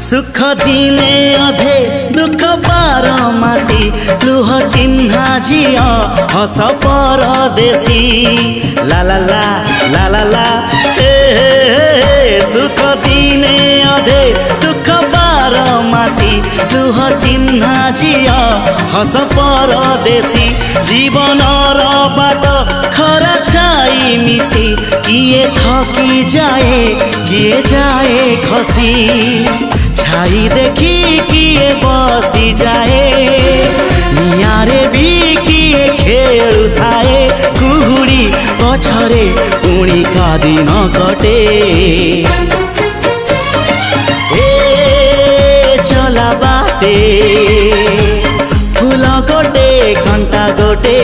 सुख दिने अधे दुख बारमासी लुह चिन्हा झिया हस परदेशी ला ला ला ला ला ला हे सुख दिने अधे दुख बारमासी लुह चिन्हा झिया हस परदेशी जीवन बाट खरा छाई मिसी किए थकी जाए किए जाए खसी छाई देखी किए बसी जाए नियारे भी किए खेलु थाए कुहुड़ी पछरे पुणी का दिन कटे ए चला बाटे फूल गोटे कंटा गोटे